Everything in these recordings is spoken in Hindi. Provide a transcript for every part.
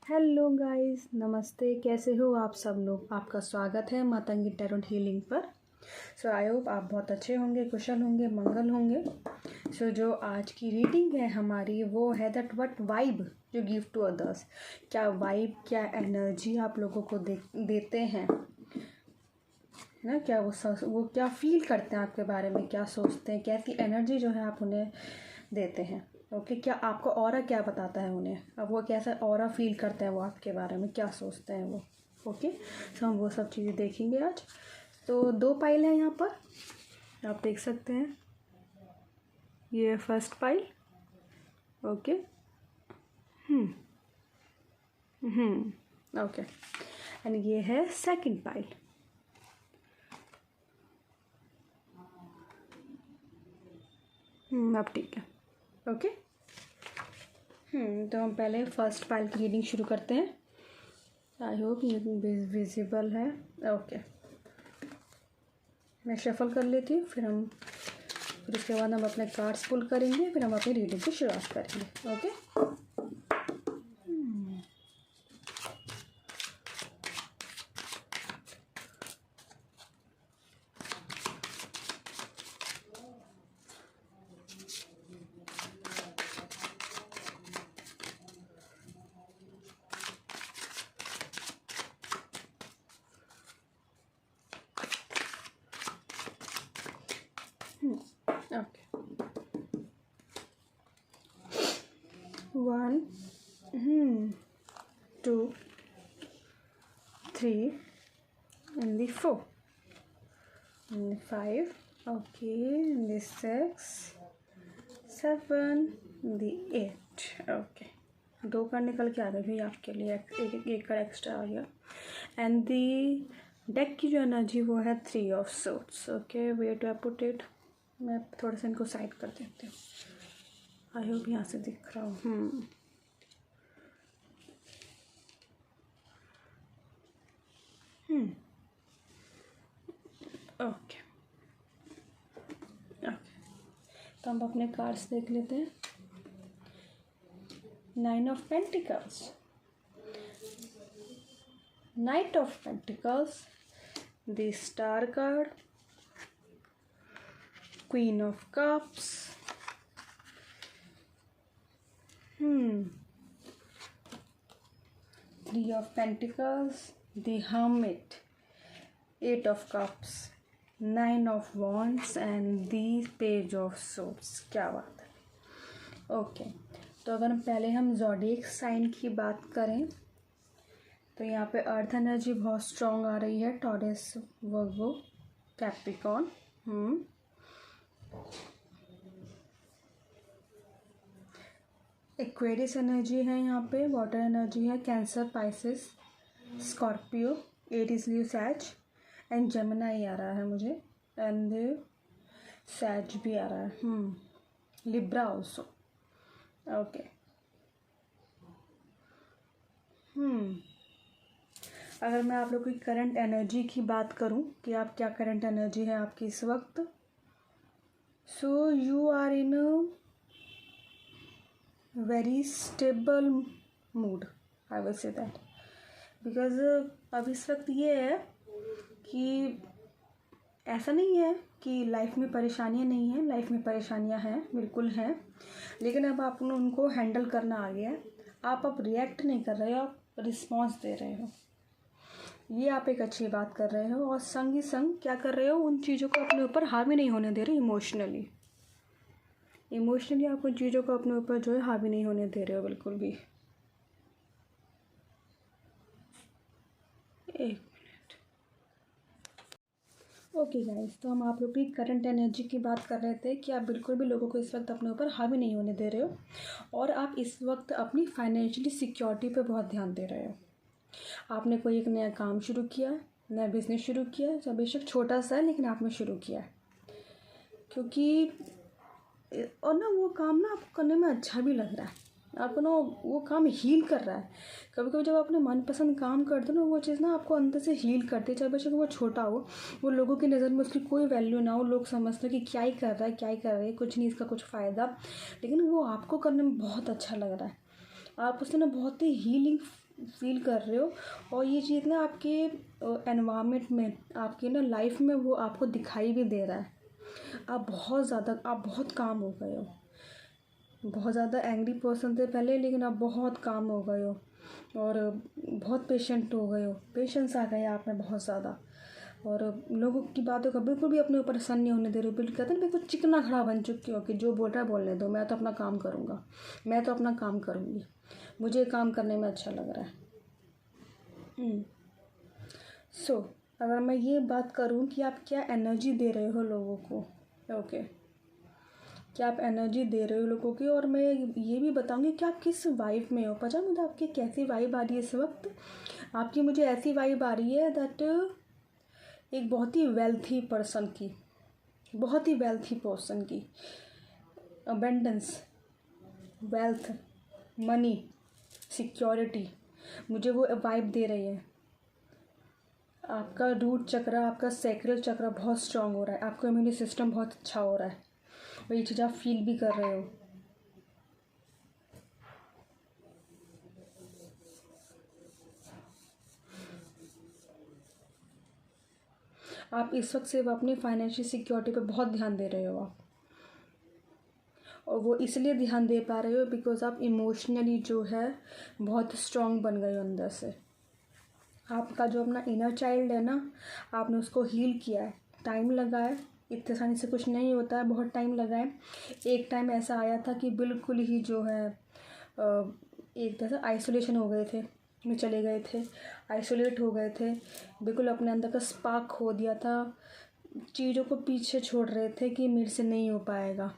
हेलो गाइस, नमस्ते। कैसे हो आप सब लोग? आपका स्वागत है मातंगी टैरोट हीलिंग पर। आई होप आप बहुत अच्छे होंगे, कुशल होंगे, मंगल होंगे। जो आज की रीडिंग है हमारी वो है that what vibe you give to others. क्या वाइब, क्या एनर्जी आप लोगों को देते हैं ना? क्या वो क्या फील करते हैं आपके बारे में, क्या सोचते हैं, कैसी एनर्जी जो है आप उन्हें देते हैं। ओके, क्या आपका ऑरा क्या बताता है उन्हें, अब वो कैसा ऑरा फील करते हैं, वो आपके बारे में क्या सोचते हैं वो। ओके, तो हम वो सब चीज़ें देखेंगे आज। तो 2 पाइल है यहाँ पर, आप देख सकते हैं। ये first pile. Okay. Okay, and ये है सेकंड पाइल। अब ठीक है। ओके। तो हम पहले फर्स्ट पाइल की रीडिंग शुरू करते हैं। आई होप ये विजिबल है। ओके, मैं शफल कर लेती हूँ, फिर उसके बाद हम अपने कार्ड्स पुल करेंगे, फिर हम अपनी रीडिंग की शुरुआत करेंगे। Okay. Okay, 1 2 3 and the 4 and the 5. Okay, and the 6 7 the 8. Okay, 2 card निकल के आ गए भाई आपके लिए, एक कार्ड एक्स्ट्रा आ गया। एंड दी डेक की जो एनर्जी वो है 3 of swords. Okay, way to put it. मैं थोड़ा सा इनको साइड कर देती हूँ। आई होप यहाँ से दिख रहा हूँ। ओके ओके, तो हम अपने कार्ड्स देख लेते हैं। 9 of pentacles, night of pentacles, the star card, queen of cups, 3 of pentacles, the hermit, 8 of cups, 9 of wands and the page of swords. क्या बात है। ओके, तो अगर पहले हम ज़ोडिएक साइन की बात करें तो यहाँ पे अर्थ एनर्जी बहुत स्ट्रॉन्ग आ रही है। Taurus, Virgo, Capricorn. Aquarius energy है यहाँ पे, वाटर एनर्जी है, Cancer, Pisces, Scorpio, Aries, Leo, Sag and Gemini आ रहा है मुझे, एंड सैज भी आ रहा है, लिब्रा ऑल्सो। ओके, अगर मैं आप लोग की करंट एनर्जी की बात करूं कि आप क्या करंट एनर्जी है आपकी इस वक्त, so you are in very stable mood, I will say that, because अब इस वक्त ये है कि ऐसा नहीं है कि लाइफ में परेशानियां नहीं हैं, लाइफ में परेशानियां हैं, बिल्कुल हैं, लेकिन अब आप उनको हैंडल करना आ गया है। आप अब रिएक्ट नहीं कर रहे हो, आप रिस्पॉन्स दे रहे हो। ये आप एक अच्छी बात कर रहे हो, और संग ही संग क्या कर रहे हो, उन चीज़ों को अपने ऊपर हावी नहीं होने दे रहे। इमोशनली आप उन चीज़ों को अपने ऊपर जो है हावी नहीं होने दे रहे हो, बिल्कुल भी। एक मिनट। ओके गाइस, तो हम आप लोग की करंट एनर्जी की बात कर रहे थे कि आप बिल्कुल भी लोगों को इस वक्त अपने ऊपर हावी नहीं होने दे रहे हो, और आप इस वक्त अपनी फाइनेंशियली सिक्योरिटी पे बहुत ध्यान दे रहे हो। आपने कोई एक नया काम शुरू किया, नया बिजनेस शुरू किया, जब बेशक छोटा सा है लेकिन आपने शुरू किया है, क्योंकि और ना वो काम ना आपको करने में अच्छा भी लग रहा है, आपको ना वो काम हील कर रहा है। कभी कभी जब अपने मनपसंद काम करते हो ना, वो चीज़ ना आपको अंदर से हील करती है, चाहे बेशक वो छोटा हो, वो लोगों की नज़र में उसकी कोई वैल्यू ना हो, लोग समझते हैं कि क्या ही कर रहा है, क्या ही कर रही है, कुछ नहीं इसका कुछ फ़ायदा, लेकिन वो आपको करने में बहुत अच्छा लग रहा है। आप उससे ना बहुत ही हीलिंग फील कर रहे हो, और ये चीज़ ना आपके एनवायरनमेंट में, आपकी ना लाइफ में वो आपको दिखाई भी दे रहा है। आप बहुत काम हो गए हो, बहुत ज़्यादा एंग्री पर्सन थे पहले, लेकिन अब बहुत काम हो गए हो और बहुत पेशेंट हो गए हो, पेशेंस आ गया आप में बहुत ज़्यादा, और लोगों की बातों का बिल्कुल भी अपने ऊपर असर नहीं होने दे रहे हो। बिल्कुल कहते हैं बिल्कुल चिकना खड़ा बन चुकी हो कि जो बोल रहा है बोलने दो, मैं तो अपना काम करूँगा, मैं तो अपना काम करूँगी, मुझे काम करने में अच्छा लग रहा है। सो अगर मैं ये बात करूँ कि आप क्या एनर्जी दे रहे हो लोगों को, ओके, क्या आप एनर्जी दे रहे हो लोगों की, और मैं ये भी बताऊँगी कि आप किस वाइब में हो। पता मुझे आपकी कैसी वाइब आ रही है इस वक्त। आपकी मुझे ऐसी वाइब आ रही है दैट एक बहुत ही वेल्थी पर्सन की, बहुत ही वेल्थी पर्सन की, अबेंडेंस, वेल्थ, मनी, सिक्योरिटी, मुझे वो वाइब दे रही है। आपका रूट चक्र, आपका सैक्रल चक्र बहुत स्ट्रांग हो रहा है, आपका इम्यूनिटी सिस्टम बहुत अच्छा हो रहा है, और ये चीज़ आप फील भी कर रहे हो। आप इस वक्त सिर्फ अपनी फाइनेंशियल सिक्योरिटी पे बहुत ध्यान दे रहे हो आप, और वो इसलिए ध्यान दे पा रहे हो बिकॉज आप इमोशनली जो है बहुत स्ट्रांग बन गए हो अंदर से। आपका जो अपना इनर चाइल्ड है ना, आपने उसको हील किया है, टाइम लगा है, इतने आसानी से कुछ नहीं होता है, बहुत टाइम लगा है। एक टाइम ऐसा आया था कि बिल्कुल ही जो है एक तरह से आइसोलेशन हो गए थे, में चले गए थे, आइसोलेट हो गए थे, बिल्कुल अपने अंदर का स्पार्क खो दिया था, चीज़ों को पीछे छोड़ रहे थे कि मेरे से नहीं हो पाएगा।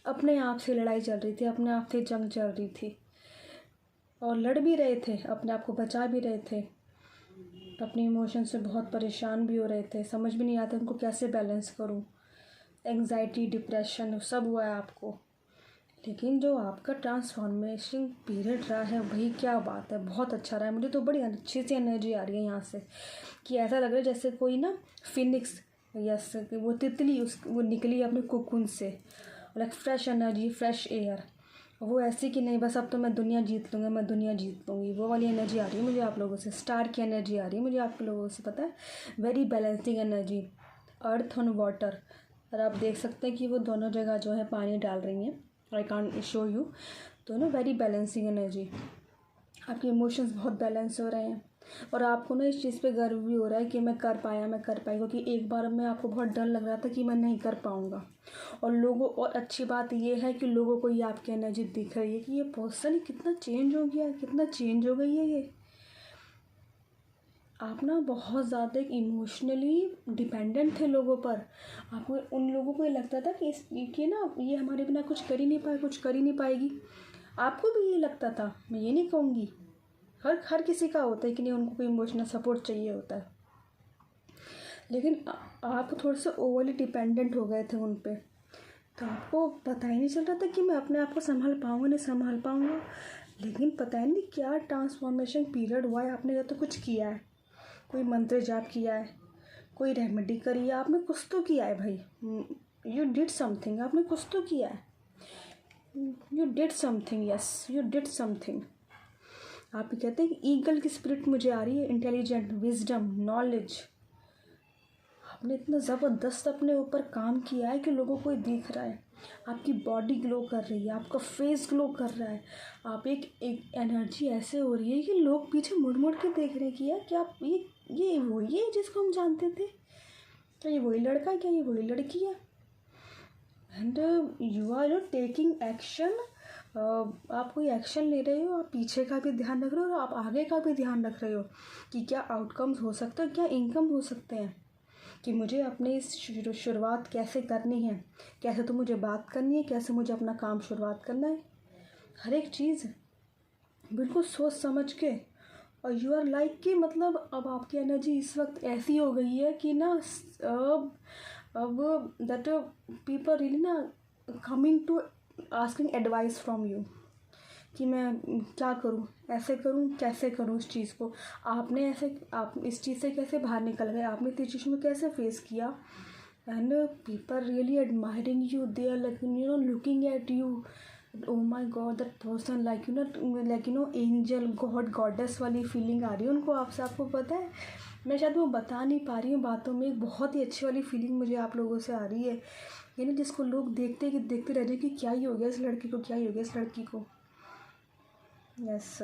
अपने आप से लड़ाई चल रही थी, अपने आप से जंग चल रही थी, और लड़ भी रहे थे, अपने आप को बचा भी रहे थे, अपने इमोशन से बहुत परेशान भी हो रहे थे, समझ भी नहीं आता उनको कैसे बैलेंस करूं, एंग्जाइटी, डिप्रेशन सब हुआ है आपको। लेकिन जो आपका ट्रांसफॉर्मेशन पीरियड रहा है, वही क्या बात है, बहुत अच्छा रहा है। मुझे तो बड़ी अच्छी सी एनर्जी आ रही है यहाँ से, कि ऐसा लग रहा है जैसे कोई ना फिनिक्स, यस, वो तितली वो निकली अपने कोकून से, like fresh energy, fresh air, वो ऐसी कि नहीं बस अब तो मैं दुनिया जीत लूँगा, मैं दुनिया जीत लूँगी, वो वाली एनर्जी आ रही है मुझे आप लोगों से। स्टार की एनर्जी आ रही है मुझे आप लोगों से, पता है, very balancing energy, earth on water. और आप देख सकते हैं कि वो दोनों जगह जो है पानी डाल रही हैं, आई कांट शो यू, तो ना वेरी बैलेंसिंग एनर्जी। आपके इमोशंस बहुत बैलेंस हो रहे हैं, और आपको ना इस चीज़ पे गर्व भी हो रहा है कि मैं कर पाया, मैं कर पाई, क्योंकि एक बार में आपको बहुत डर लग रहा था कि मैं नहीं कर पाऊँगा। और अच्छी बात ये है कि लोगों को ये आपकी एनर्जी दिख रही है कि ये पर्सन कितना चेंज हो गया है, कितना चेंज हो गई है ये। आप ना बहुत ज़्यादा इमोशनली डिपेंडेंट थे लोगों पर। आपको उन लोगों को ये लगता था कि ना ये हमारे बिना कुछ कर ही नहीं पाए, कुछ कर ही नहीं पाएगी। आपको भी ये लगता था, मैं ये नहीं कहूँगी, हर किसी का होता है कि नहीं, उनको कोई इमोशनल सपोर्ट चाहिए होता है, लेकिन आप थोड़े से ओवरली डिपेंडेंट हो गए थे उन पर, तो आपको पता ही नहीं चल रहा था कि मैं अपने आप को संभाल पाऊँगा, नहीं संभाल पाऊँगा। लेकिन पता ही नहीं क्या ट्रांसफॉर्मेशन पीरियड हुआ है, आपने या तो कुछ किया है, कोई मंत्र जाप किया है, कोई रेमेडी करी है, आपने कुछ तो किया है भाई, यू डिड समथिंग, आपने कुछ तो किया है, you did something, yes you did something. आप ही कहते हैं कि ईगल की स्पिरिट मुझे आ रही है, इंटेलिजेंट, विजडम, नॉलेज। आपने इतना ज़बरदस्त अपने ऊपर काम किया है कि लोगों को दिख रहा है, आपकी बॉडी ग्लो कर रही है, आपका फेस ग्लो कर रहा है, आप एक एनर्जी ऐसे हो रही है कि लोग पीछे मुड़ मुड़ के देख रहे हैं कि यार क्या ये वही है जिसको हम जानते थे, क्या ये वही लड़का है, क्या ये वही लड़की है। And you are taking action, आप कोई एक्शन ले रहे हो, आप पीछे का भी ध्यान रख रहे हो और आप आगे का भी ध्यान रख रहे हो कि क्या आउटकम्स हो सकते हैं, क्या इनकम हो सकते हैं, कि मुझे अपने इस शुरुआत कैसे करनी है, कैसे तो मुझे बात करनी है, कैसे मुझे अपना काम शुरुआत करना है, हर एक चीज़ बिल्कुल सोच समझ के। और यू आर लाइक कि मतलब अब आपकी एनर्जी इस वक्त ऐसी हो गई है कि ना अब दैट पीपल रियली ना coming to asking advice from you कि मैं क्या करूं, ऐसे करूं, कैसे करूं इस चीज़ को। आप इस चीज़ से कैसे बाहर निकल गए, आपने इस चीज़ को कैसे फेस किया। And people really admiring you, they are like looking at you oh my God, that person like angel god goddess वाली फीलिंग आ रही है उनको आपसे, आपको पता है। मैं शायद वो बता नहीं पा रही हूँ बातों में, एक बहुत ही अच्छी वाली फीलिंग मुझे आप लोगों से आ रही है, यानी जिसको लोग देखते कि देखते रह जाए कि क्या ही हो गया इस लड़की को, क्या ही हो गया इस लड़की को। Yes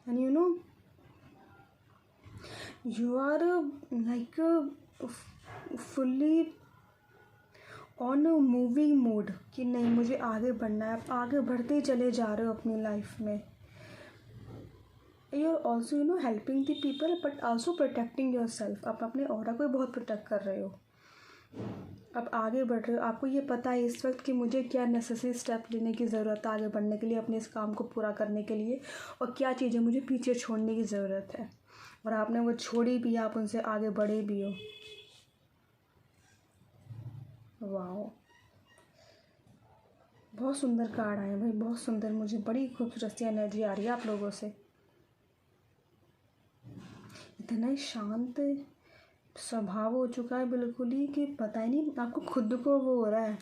and you are like fully on moving mode कि नहीं मुझे आगे बढ़ना है, आप आगे बढ़ते ही चले जा रहे हो अपनी लाइफ में। You are also helping the people but also protecting your self, आप अपने ऑरा को बहुत प्रोटेक्ट कर रहे हो, आप आगे बढ़ रहे हो। आपको ये पता है इस वक्त कि मुझे क्या नेसेसरी स्टेप लेने की ज़रूरत है आगे बढ़ने के लिए, अपने इस काम को पूरा करने के लिए, और क्या चीज़ें मुझे पीछे छोड़ने की ज़रूरत है, और आपने वो छोड़ी भी, आप उनसे आगे बढ़े भी हो। वाओ, बहुत सुंदर कार्ड आए भाई, बहुत सुंदर, मुझे बड़ी खूबसूरत सी एनर्जी आ रही है आप लोगों से। इतना ही शांत स्वभाव हो चुका है बिल्कुल ही कि पता ही नहीं, आपको खुद को वो हो रहा है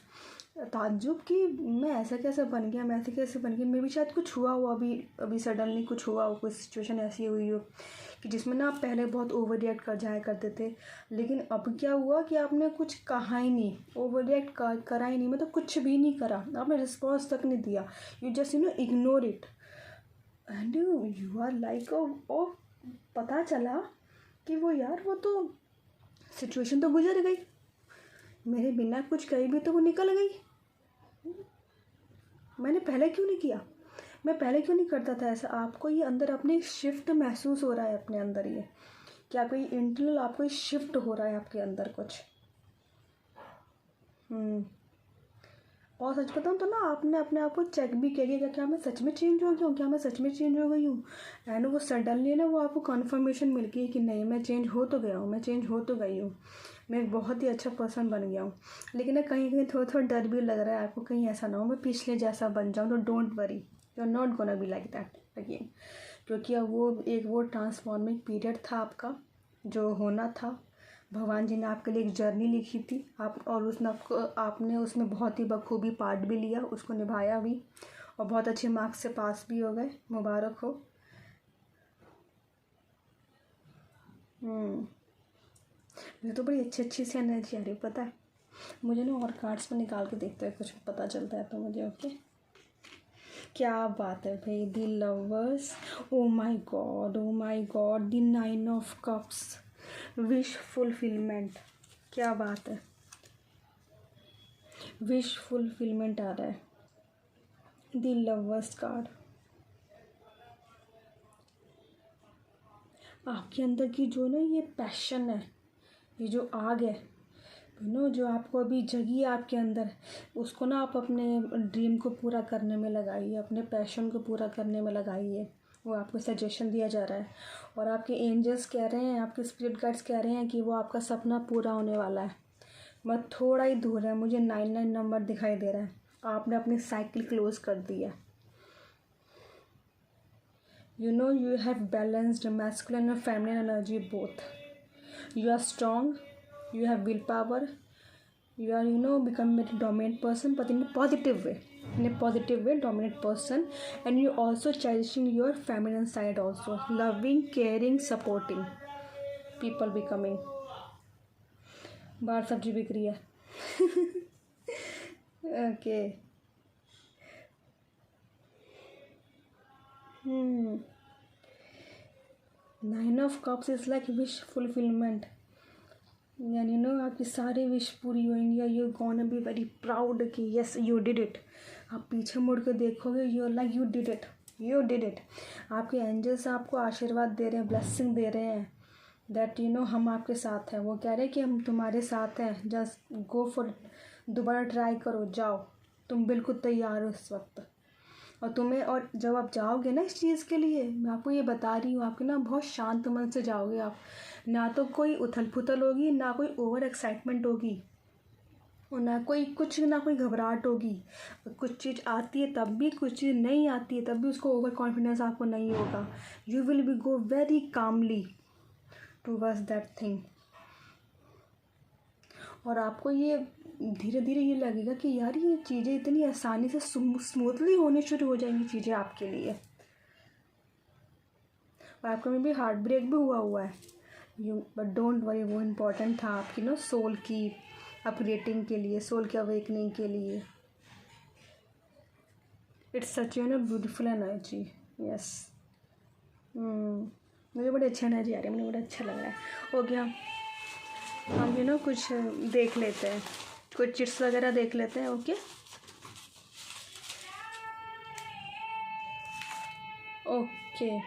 ताज्जुब कि मैं ऐसा कैसे बन गया, मैं ऐसे कैसे बन गया। मे भी शायद कुछ हुआ हो अभी सडनली कुछ हुआ हो, कोई सिचुएशन ऐसी हुई हो कि जिसमें ना आप पहले बहुत ओवर रिएक्ट कर जाया करते थे, लेकिन अब क्या हुआ कि आपने कुछ कहा ही नहीं, ओवर रिएक्ट करा ही नहीं, मतलब कुछ भी नहीं करा, आपने रिस्पॉन्स तक नहीं दिया, you just ignore it and you are like oh पता चला कि वो यार वो तो सिचुएशन तो गुजर गई, मेरे बिना कुछ कही भी तो वो निकल गई। मैंने पहले क्यों नहीं किया, मैं पहले क्यों नहीं करता था ऐसा। आपको ये अंदर अपने शिफ्ट महसूस हो रहा है अपने अंदर, ये क्या कोई इंटरनल आपको ये शिफ्ट हो रहा है आपके अंदर कुछ। और सच बताऊँ तो ना आपने अपने आप को चेक भी किया क्या मैं सच में चेंज हो गया हूँ, क्या मैं सच में चेंज हो गई हूँ। एंड वो सडनली ना वो आपको कन्फर्मेशन मिल गई कि नहीं मैं चेंज हो तो गया हूँ, मैं चेंज हो तो गई हूँ, मैं एक बहुत ही अच्छा पर्सन बन गया हूँ। लेकिन ना कहीं कहीं थोड़ा थोड़ा डर भी लग रहा है आपको, कहीं ऐसा ना हो मैं पिछले जैसा बन जाऊँ। तो don't worry, you are not gonna be like that again, क्योंकि अब वो ट्रांसफॉर्मिंग पीरियड था आपका जो होना था। भगवान जी ने आपके लिए एक जर्नी लिखी थी, आप और आपने उसमें बहुत ही बखूबी पार्ट भी लिया, उसको निभाया भी, और बहुत अच्छे मार्क्स से पास भी हो गए, मुबारक हो। मुझे तो बड़ी अच्छी अच्छी सी एनर्जी आ रही है, पता है मुझे ना, और कार्ड्स में निकाल के देखते हैं कुछ पता चलता है तो मुझे। ओके, क्या बात है भाई, the lovers, oh my God, oh my God, the 9 of cups, wish fulfilment, क्या बात है, विश फुलफिलमेंट आ रहा है। द लवर्स कार्ड, आपके अंदर की जो ना ये पैशन है, ये जो आग है जो आपको अभी जगी है आपके अंदर, उसको ना आप अपने ड्रीम को पूरा करने में लगाइए, अपने पैशन को पूरा करने में लगाइए। वो आपको सजेशन दिया जा रहा है, और आपके एंजल्स कह रहे हैं, आपके स्पिरिट गाइड्स कह रहे हैं कि वो आपका सपना पूरा होने वाला है। मैं थोड़ा ही दूर है, मुझे 99 नंबर दिखाई दे रहा है, आपने अपनी साइकिल क्लोज कर दी है। you have balanced masculine and feminine energy both. You are strong, you have willpower, you are becoming a dominant person, but in a positive way, dominant person. And you also cherishing your feminine side also, loving, caring, supporting people becoming। बाहर सब्जी बिक रही है okay nine of cups is like wish fulfilment, यानी आपकी सारी विश पूरी होंगी, you gonna be very proud कि यस यू डिड इट। आप पीछे मुड़ के देखोगे, you are like you did it. आपके एंजल्स आपको आशीर्वाद दे रहे हैं, ब्लेसिंग दे रहे हैं, दैट हम आपके साथ हैं। वो कह रहे हैं कि हम तुम्हारे साथ हैं, जस्ट गो फॉर, दोबारा ट्राई करो, जाओ, तुम बिल्कुल तैयार हो इस वक्त। और जब आप जाओगे ना इस चीज़ के लिए, मैं आपको ये बता रही हूँ, आपके ना बहुत शांत मन से जाओगे आप, ना तो कोई उथल पुथल होगी, ना कोई ओवर एक्साइटमेंट होगी, और ना कोई घबराहट होगी। कुछ चीज़ आती है तब भी, कुछ चीज़ नहीं आती है तब भी उसको ओवर कॉन्फिडेंस आपको नहीं होगा। You will be go very calmly towards that thing. और आपको ये धीरे धीरे ये लगेगा कि यार ये चीज़ें इतनी आसानी से स्मूथली होने शुरू हो जाएंगी चीज़ें आपके लिए। और आपका में भी हार्ट ब्रेक भी हुआ है बट डोंट वरी, वो इम्पोर्टेंट था आपकी सोल की अपग्रेडिंग के लिए, सोल की अवेकनिंग के लिए। It's such beautiful energy. Yes, मुझे बड़ी अच्छी एनर्जी आ रही है, मुझे बड़ा अच्छा लग रहा है। हो गया, हम कुछ देख लेते हैं, कुछ चिट्स वगैरह देख लेते हैं। ओके ओके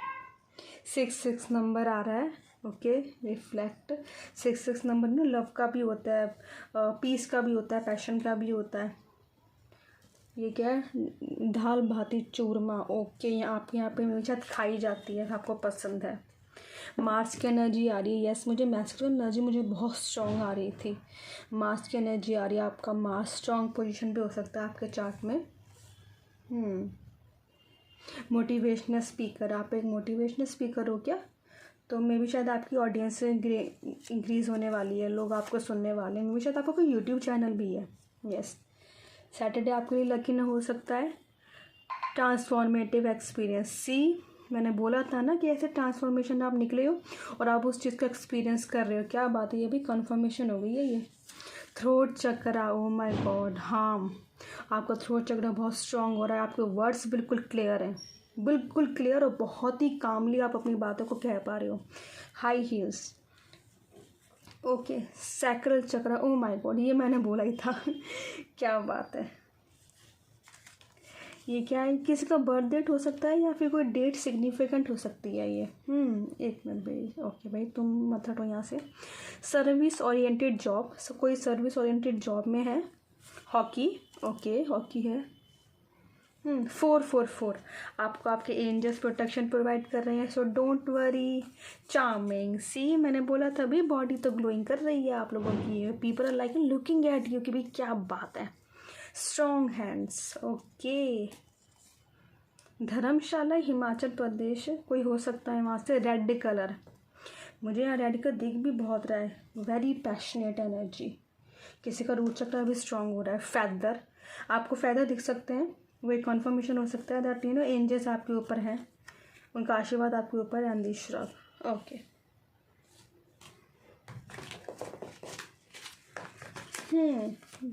6 नंबर आ रहा है। ओके रिफ्लेक्ट 6 नंबर लव का भी होता है, पीस का भी होता है, पैशन का भी होता है। ये क्या है, दाल भाती चूरमा। ओके, आपके यहाँ पे मेरे साथ खाई जाती है, आपको पसंद है। मार्स की एनर्जी आ रही है। यस, मुझे मैस्कुलिन एनर्जी मुझे बहुत स्ट्रॉन्ग आ रही थी। मार्स की एनर्जी आ रही है, आपका मार्स स्ट्रॉन्ग पोजीशन पे हो सकता है आपके चार्ट में। मोटिवेशनल स्पीकर, आप एक मोटिवेशनल स्पीकर हो क्या? तो मे भी शायद आपकी ऑडियंस इंक्रीज़ होने वाली है, लोग आपको सुनने वाले हैं। मे भी शायद आपका कोई यूट्यूब चैनल भी है। यस, सैटरडे आपके लिए लकी न हो सकता है। ट्रांसफॉर्मेटिव एक्सपीरियंस, सी मैंने बोला था ना कि ऐसे ट्रांसफॉर्मेशन आप निकले हो और आप उस चीज़ का एक्सपीरियंस कर रहे हो। क्या बात है, ये भी कन्फर्मेशन हो गई है। ये throat chakra, oh my God, हाँ आपका थ्रोट चक्रा बहुत स्ट्रांग हो रहा है। आपके वर्ड्स बिल्कुल क्लियर हैं, बिल्कुल क्लियर, और बहुत ही कामली आप अपनी बातों को कह पा रहे हो। High heels. Okay, sacral chakra, oh my God, ये मैंने बोला ही था। क्या बात है, ये क्या है, किसी का बर्थ डेट हो सकता है या फिर कोई डेट सिग्निफिकेंट हो सकती है ये। एक मिनट भाई। ओके भाई, तुम मत हटो यहाँ से। सर्विस ओरिएंटेड जॉब, कोई सर्विस ओरिएंटेड जॉब में है। हॉकी, ओके हॉकी है। 444 आपको आपके एंजल्स प्रोटेक्शन प्रोवाइड कर रहे हैं, सो डोंट वरी। चार्मिंग, सी मैंने बोला था भी, बॉडी तो ग्लोइंग कर रही है आप लोगों की। People are like looking at you कि भाई क्या बात है। Strong hands, okay. Dharamshala Himachal Pradesh कोई हो सकता है वहाँ से। रेड कलर, मुझे यहाँ रेड का दिख भी बहुत रहा है। वेरी पैशनेट एनर्जी, किसी का रूट चक्र भी स्ट्रांग हो रहा है। फैदर, आपको फैदर दिख सकते हैं, वो एक कन्फर्मेशन हो सकता है दैट एंजल्स आपके ऊपर हैं, उनका आशीर्वाद आपके ऊपर है। And the shrug, okay.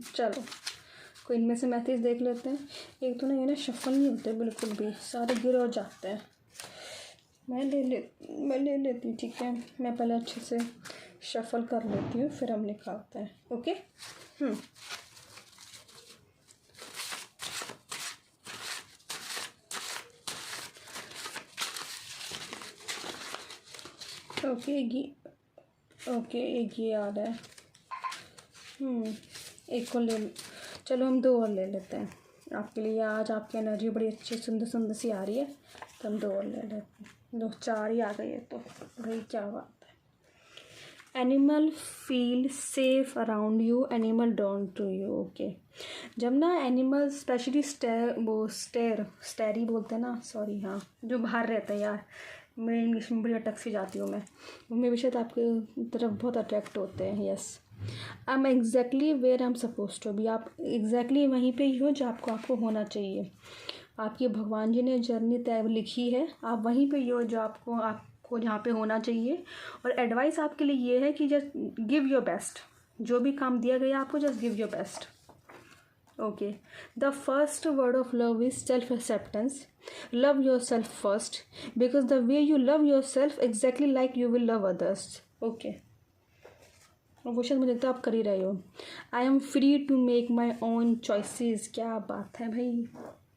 चलो कोई इनमें से मैसेज देख लेते हैं। एक तो ना ये ना शफल नहीं होते बिल्कुल भी, सारे गिर हो जाते हैं। मैं ले लेती हूँ, ठीक है। मैं पहले अच्छे से शफल कर लेती हूँ, फिर हम निकालते हैं। ओके। ओके एक ये आ रहा है। एक को ले, चलो हम 2 और ले लेते हैं आपके लिए। आज आपकी एनर्जी बड़ी अच्छी सुंदर सी आ रही है, तो हम 2 और ले लेते हैं। 2 4 ही आ गई है, तो भाई क्या बात है। Animal feel safe around you, animal don't to you. Okay, जब ना एनिमल स्पेशली स्टेरी बोलते हैं ना, सॉरी, हाँ जो बाहर रहते हैं यार, मैं इंग्लिश में बड़ी अटक सी जाती हूँ मैं भी शायद आपके तरफ बहुत अट्रैक्ट होते हैं। Yes, I am exactly where I am suppose to be, आप एग्जैक्टली वहीं पे ही हो जो आपको होना चाहिए। आपकी भगवान जी ने जर्नी तय लिखी है, आप वहीं पे ही हो जो आपको जहाँ पे होना चाहिए। और एडवाइस आपके लिए ये है कि जस्ट गिव योर बेस्ट, जो भी काम दिया गया आपको just give your best. Okay, the first word of love is self acceptance. Love your self first, because the way you love your self exactly like you will love others. Okay, और वो शायद मुझे लगता है आप कर ही रहे हो। I am free to make my own choices. क्या बात है भाई,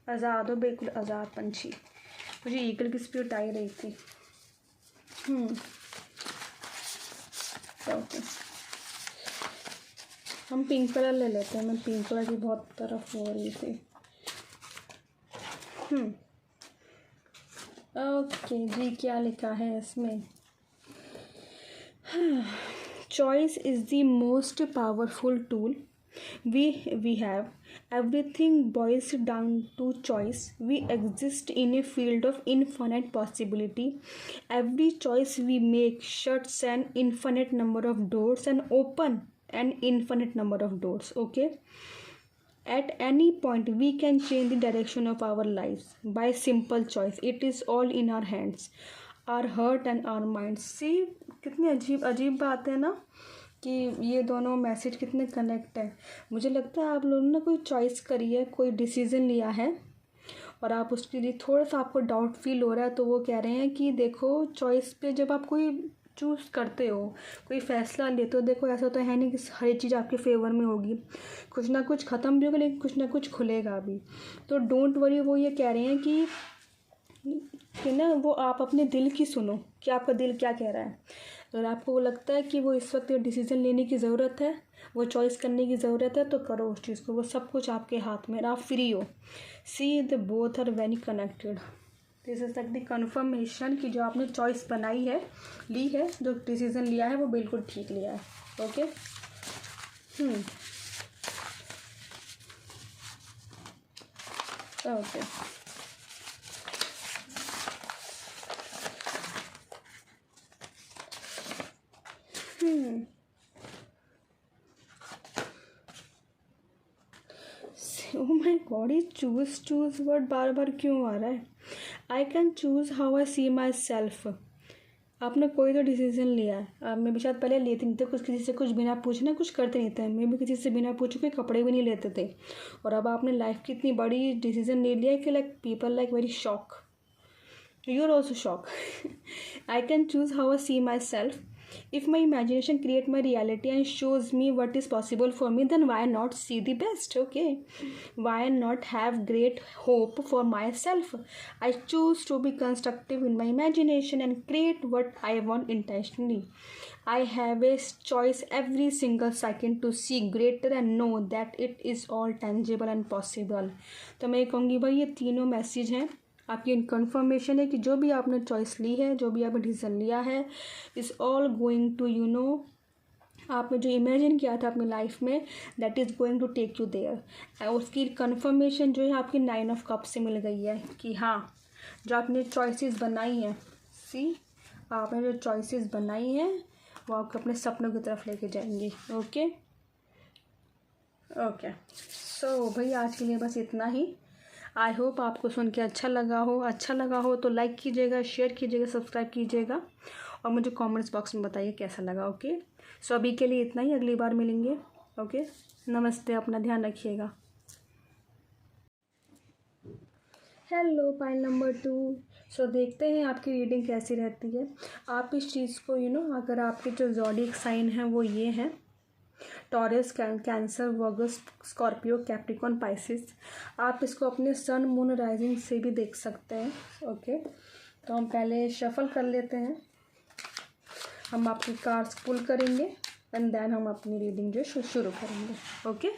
आज़ाद हो, बिल्कुल आज़ाद पंछी। मुझे ईगल की स्पिरिट आई रही थी। ओके, हम पिंक कलर ले लेते हैं। मैं पिंक कलर की बहुत तरफ हो रही थी। ओके जी, क्या लिखा है इसमें? Choice is the most powerful tool we have. Everything boils down to choice. We exist in a field of infinite possibility. Every choice we make shuts an infinite number of doors and an infinite number of doors. Okay, at any point we can change the direction of our lives by simple choice. It is all in our hands, our heart and our mind. See, कितनी अजीब अजीब बात है ना कि ये दोनों मैसेज कितने कनेक्ट है। मुझे लगता है आप लोगों ने कोई चॉइस करी है, कोई डिसीजन लिया है और आप उसके लिए थोड़ा सा आपको डाउट फील हो रहा है, तो वो कह रहे हैं कि देखो चॉइस पे जब आप कोई चूज़ करते हो, कोई फ़ैसला लेते हो, देखो ऐसा तो है नहीं कि हर एक चीज़ आपके फेवर में होगी, कुछ ना कुछ ख़त्म भी होगा लेकिन कुछ ना कुछ खुलेगा भी। तो डोंट वरी, वो ये कह रहे हैं कि ना वो आप अपने दिल की सुनो कि आपका दिल क्या कह रहा है। अगर आपको वो लगता है कि वो इस वक्त डिसीज़न लेने की ज़रूरत है, वो चॉइस करने की ज़रूरत है, तो करो उस चीज़ को। वो सब कुछ आपके हाथ में, आप फ्री हो। See the both are very connected. This is the confirmation कि जो आपने चॉइस बनाई है, ली है, जो डिसीज़न लिया है वो बिल्कुल ठीक लिया है। Okay, okay. Oh my God, ये चूज़ वर्ड बार बार क्यों आ रहा है। I can choose how I see my self. आपने कोई तो डिसीज़न लिया है। मैं भी शायद पहले लेते नहीं थे कुछ, किसी से कुछ बिना पूछने कुछ करते नहीं थे। मैं भी किसी से बिना पूछे कोई कपड़े भी नहीं लेते थे। और अब आपने लाइफ की इतनी बड़ी डिसीज़न ले लिया कि like people like very shock. You are also shock. I can choose how I see my self. If my imagination create my reality and shows me what is possible for me, then why not see the best? Okay, why not have great hope for myself? I choose to be constructive in my imagination and create what I want intentionally. I have a choice every single second to see greater and know that it is all tangible and possible. तो मैं कहूँगी भाई ये तीनों मैसेज हैं आपकी कन्फर्मेशन है कि जो भी आपने चॉइस ली है, जो भी आपने डिसीजन लिया है, इज़ ऑल गोइंग टू आपने जो इमेजिन किया था अपनी लाइफ में, that is going to take you there. उसकी कन्फर्मेशन जो है आपकी 9 ऑफ कप से मिल गई है कि हाँ, जो आपने चॉइसेस बनाई हैं, सी आपने जो चॉइसेस बनाई हैं वो आपको अपने सपनों की तरफ लेके जाएंगी। ओके ओके, सो भाई आज के लिए बस इतना ही। आई होप आपको सुन के अच्छा लगा हो तो लाइक कीजिएगा, शेयर कीजिएगा, सब्सक्राइब कीजिएगा और मुझे कमेंट्स बॉक्स में बताइए कैसा लगा। ओके, सो अभी के लिए इतना ही, अगली बार मिलेंगे। ओके, नमस्ते, अपना ध्यान रखिएगा। Hello pile number 2। सो देखते हैं आपकी रीडिंग कैसी रहती है। आप इस चीज़ को अगर आपके जो ज़ोडिएक साइन हैं वो ये हैं, Taurus, Cancer, Virgos, Scorpio, Capricorn, Pisces. आप इसको अपने सन, मून, राइजिंग से भी देख सकते हैं। ओके, तो हम पहले शफल कर लेते हैं। हम आपकी कार्ड्स पुल करेंगे एंड देन हम अपनी रीडिंग जो शुरू करेंगे। ओके,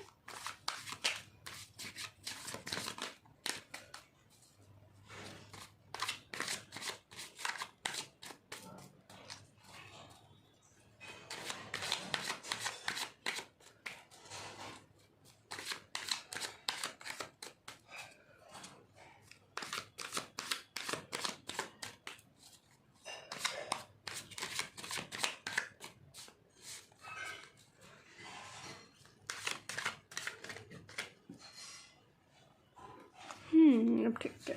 अब ठीक है।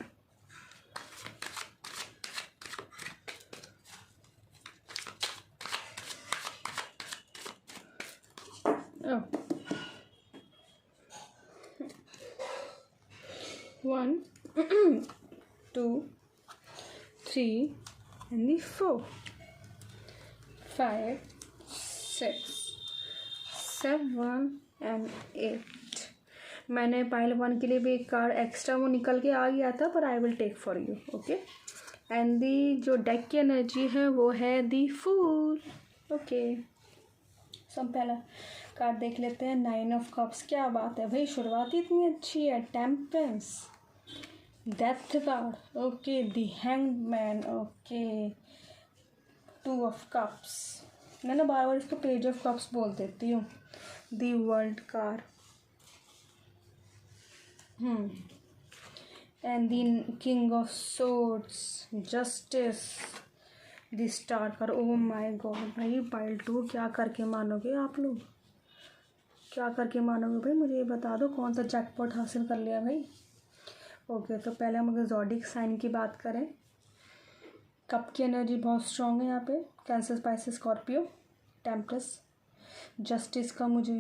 Oh. 1 2 3 and the 4 5 6 7 and 8। मैंने पाइल 1 के लिए भी एक कार्ड एक्स्ट्रा वो निकल के आ गया था, पर I will take for you. Okay, and the जो डेक की एनर्जी है वो है दी फूल। ओके, सब पहला कार्ड देख लेते हैं। 9 ऑफ कप्स, क्या बात है भाई, शुरुआत ही इतनी अच्छी है। Temperance, death card, okay, the hanged man, okay, 2 of cups. मैं ना बार बार इसको पेज ऑफ कप्स बोल देती हूँ। The world card, and the king of swords, justice, the star card. Oh my God भाई, पाइल 2 क्या करके मानोगे आप लोग। क्या करके मानोगे भाई, मुझे ये बता दो कौन सा जैकपॉट हासिल कर लिया भाई। ओके, तो पहले हम अगर ज़ोडिक साइन की बात करें, कप की एनर्जी बहुत स्ट्रांग है यहाँ पे। Cancer, Pisces, Scorpio, Temperance, justice का मुझे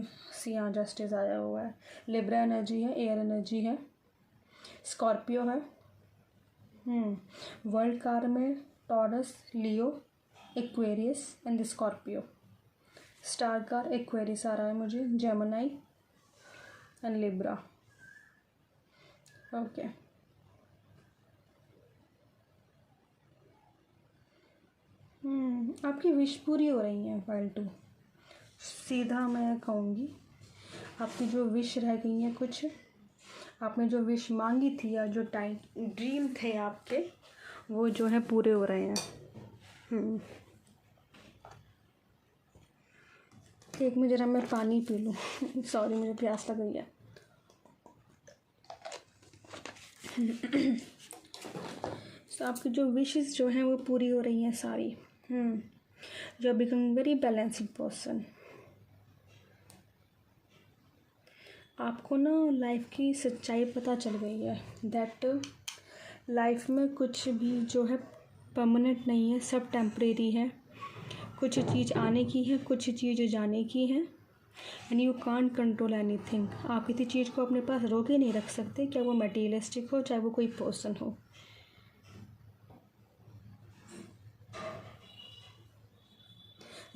हाँ जस्टिस आया हुआ है। लिब्रा एनर्जी है, एयर एनर्जी है, स्कॉर्पियो है। वर्ल्ड कार में Taurus, Leo, Aquarius and Scorpio. Star card Aquarius आ रहा है मुझे, जेमिनी एंड लिब्रा। ओके, आपकी विश पूरी हो रही है फाइल 2। सीधा मैं कहूँगी आपकी जो विश रह गई है, कुछ आपने जो विश मांगी थी या जो ड्रीम थे आपके, वो जो है पूरे हो रहे हैं। एक में जरा मैं पानी पी लूँ सॉरी, मुझे प्यास लग गई है। तो आपकी जो विशेस जो हैं वो पूरी हो रही हैं सारी। You are becoming very balanced person. आपको ना लाइफ की सच्चाई पता चल गई है दैट लाइफ में कुछ भी जो है परमानेंट नहीं है, सब टेम्परेरी है। कुछ चीज़ आने की है, कुछ चीज़ जाने की है, and you can't control anything. आप किसी चीज़ को अपने पास रोक ही नहीं रख सकते, चाहे वो मटेरियलिस्टिक हो, चाहे वो कोई पर्सन हो।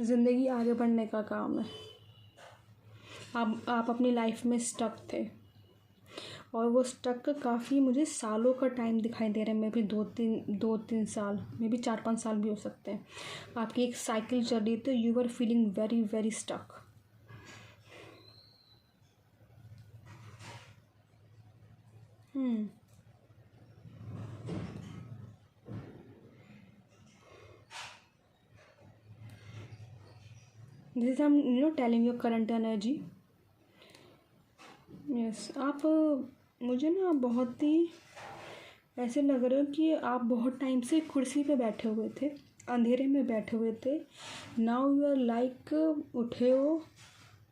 ज़िंदगी आगे बढ़ने का काम है। आप अपनी लाइफ में स्टक थे, और वो स्टक काफ़ी मुझे सालों का टाइम दिखाई दे रहा है। मे भी दो तीन साल, मे भी 4-5 साल भी हो सकते हैं। आपकी एक साइकिल चल रही थी, you are feeling very very stuck. This is I telling your current energy. Yes, आप मुझे ना बहुत ही ऐसे लग रहे हो कि आप बहुत टाइम से कुर्सी पे बैठे हुए थे, अंधेरे में बैठे हुए थे। नाउ यू आर लाइक उठे हो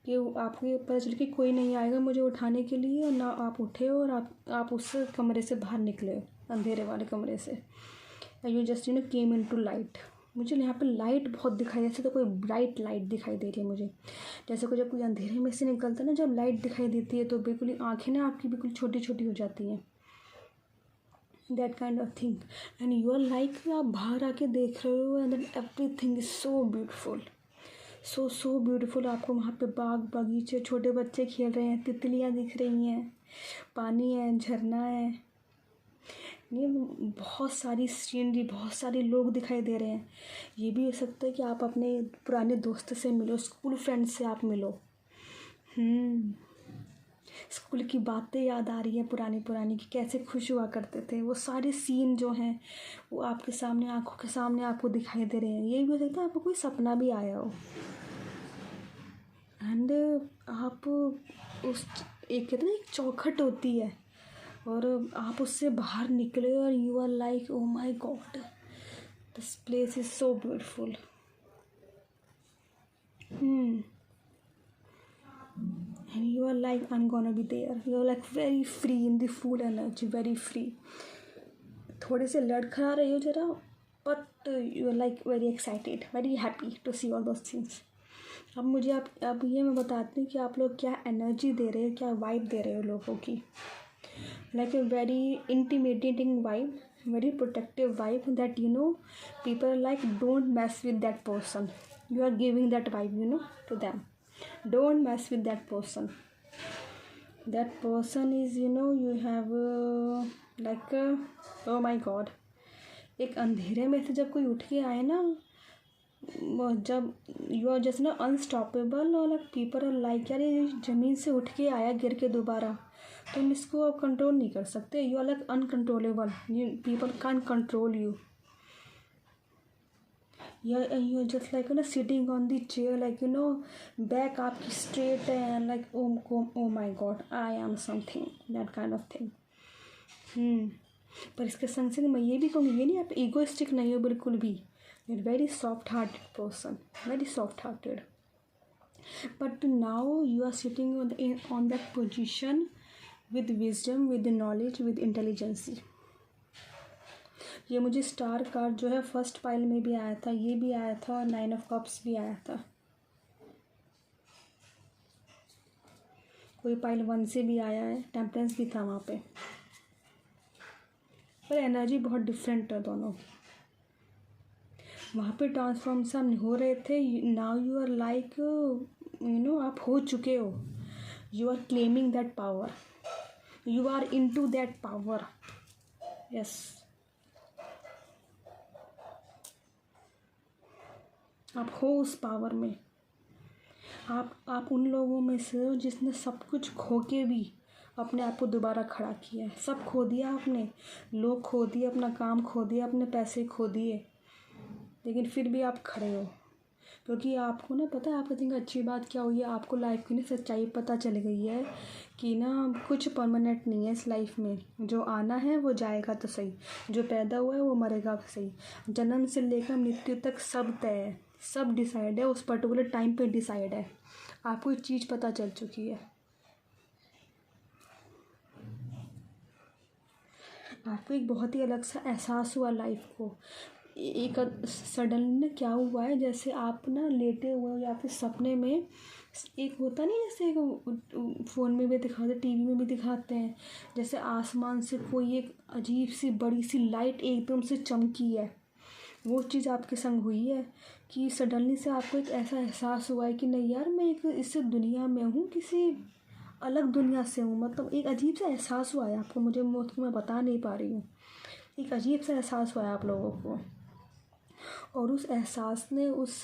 कि आपको ये पता चल कि कोई नहीं आएगा मुझे उठाने के लिए, और ना आप उठे हो और आप उस कमरे से बाहर निकले हो, अंधेरे वाले कमरे से। You just came in to light. मुझे यहाँ पे लाइट बहुत दिखाई, जैसे तो कोई ब्राइट लाइट दिखाई दे रही है मुझे। जैसे कोई जब कोई अंधेरे में से निकलता है ना, जब लाइट दिखाई देती है तो बिल्कुल आँखें ना आपकी बिल्कुल छोटी छोटी हो जाती हैं, that kind of thing. And you are like, आप बाहर आके देख रहे हो and everything is so beautiful, so beautiful. आपको वहाँ पे बाग बगीचे, छोटे बच्चे खेल रहे हैं, तितलियाँ दिख रही हैं, पानी है, झरना है, ये बहुत सारी सीनरी, बहुत सारे लोग दिखाई दे रहे हैं। ये भी हो सकता है कि आप अपने पुराने दोस्त से मिलो, स्कूल फ्रेंड से आप मिलो। स्कूल की बातें याद आ रही हैं, पुरानी कि कैसे खुश हुआ करते थे। वो सारे सीन जो हैं वो आपके सामने, आंखों के सामने आपको दिखाई दे रहे हैं। ये भी हो सकता है आपको कोई सपना भी आया हो, एंड आप उस एक कहते हैं एक चौखट होती है, और आप उससे बाहर निकले और you are like oh my God, this place is so beautiful. And you are like, I'm gonna be there. You are like very free in the full energy, very free. थोड़े से लड़खड़ा रही हो जरा, but you are like very excited, very happy to see all those things. अब मुझे अब ये मैं बताती हूँ कि आप लोग क्या एनर्जी दे रहे हो, क्या वाइब दे रहे हो लोगों की। Like a very intimidating vibe, very protective vibe that people are like, don't mess with that person. You are giving that vibe to them. Don't mess with that person. That person is you have like oh my god, एक अंधेरे में से जब कोई उठ के आए ना, जब यू आर जस्ट अनस्टॉपेबल, और लाइक पीपल आर लाइक, यार ये ज़मीन से उठ के आया गिर के दोबारा, तुम इसको अब कंट्रोल नहीं कर सकते। You are like uncontrollable, people can't control you. you're just like sitting on the chair, like back आपकी straight है, and like oh my god, I am something, that kind of thing. पर इसके संग संग मैं ये भी कहूँगी, ये नहीं आप ईगोइस्टिक नहीं हो बिल्कुल भी। you're very soft hearted person, very soft hearted. but now you are sitting on that position with wisdom, with knowledge, with intelligence. ये मुझे स्टार कार्ड जो है फर्स्ट पाइल में भी आया था, ये भी आया था, और 9 ऑफ कप्स भी आया था। कोई पाइल 1 से भी आया है, टेम्परेंस भी था वहाँ पे, पर एनर्जी बहुत डिफरेंट है दोनों। वहाँ पे ट्रांसफॉर्मेशन हो रहे थे, नाउ यू आर लाइक आप हो चुके हो, you are claiming that power, you are into that power. Yes, आप हो उस पावर में। आप उन लोगों में से हो जिसने सब कुछ खो के भी अपने आप को दोबारा खड़ा किया है। सब खो दिया आपने, लोग खो दिए, अपना काम खो दिया, अपने पैसे खो दिए, लेकिन फिर भी आप खड़े हो, क्योंकि आपको ना पता है, आपको थिंक अच्छी बात क्या हुई है, आपको लाइफ की ना सच्चाई पता चल गई है कि ना कुछ परमानेंट नहीं है इस लाइफ में। जो आना है वो जाएगा तो सही, जो पैदा हुआ है वो मरेगा तो सही। जन्म से लेकर मृत्यु तक सब तय है, सब डिसाइड है, उस पर्टिकुलर टाइम पे डिसाइड है। आपको एक चीज़ पता चल चुकी है, आपको एक बहुत ही अलग सा एहसास हुआ लाइफ को। एक सडनली ना क्या हुआ है, जैसे आप ना लेटे हुए हो या फिर सपने में, एक होता नहीं जैसे एक फ़ोन में भी दिखाते, टीवी में भी दिखाते हैं, जैसे आसमान से कोई एक अजीब सी बड़ी सी लाइट एकदम से चमकी है, वो चीज़ आपके संग हुई है कि सडनली से आपको एक ऐसा एहसास हुआ है कि नहीं यार, मैं एक इस दुनिया में हूँ, किसी अलग दुनिया से हूँ। मतलब एक अजीब सा एहसास हुआ है आपको, मुझे मैं बता नहीं पा रही हूँ, एक अजीब सा एहसास हुआ है आप लोगों को। और उस एहसास ने उस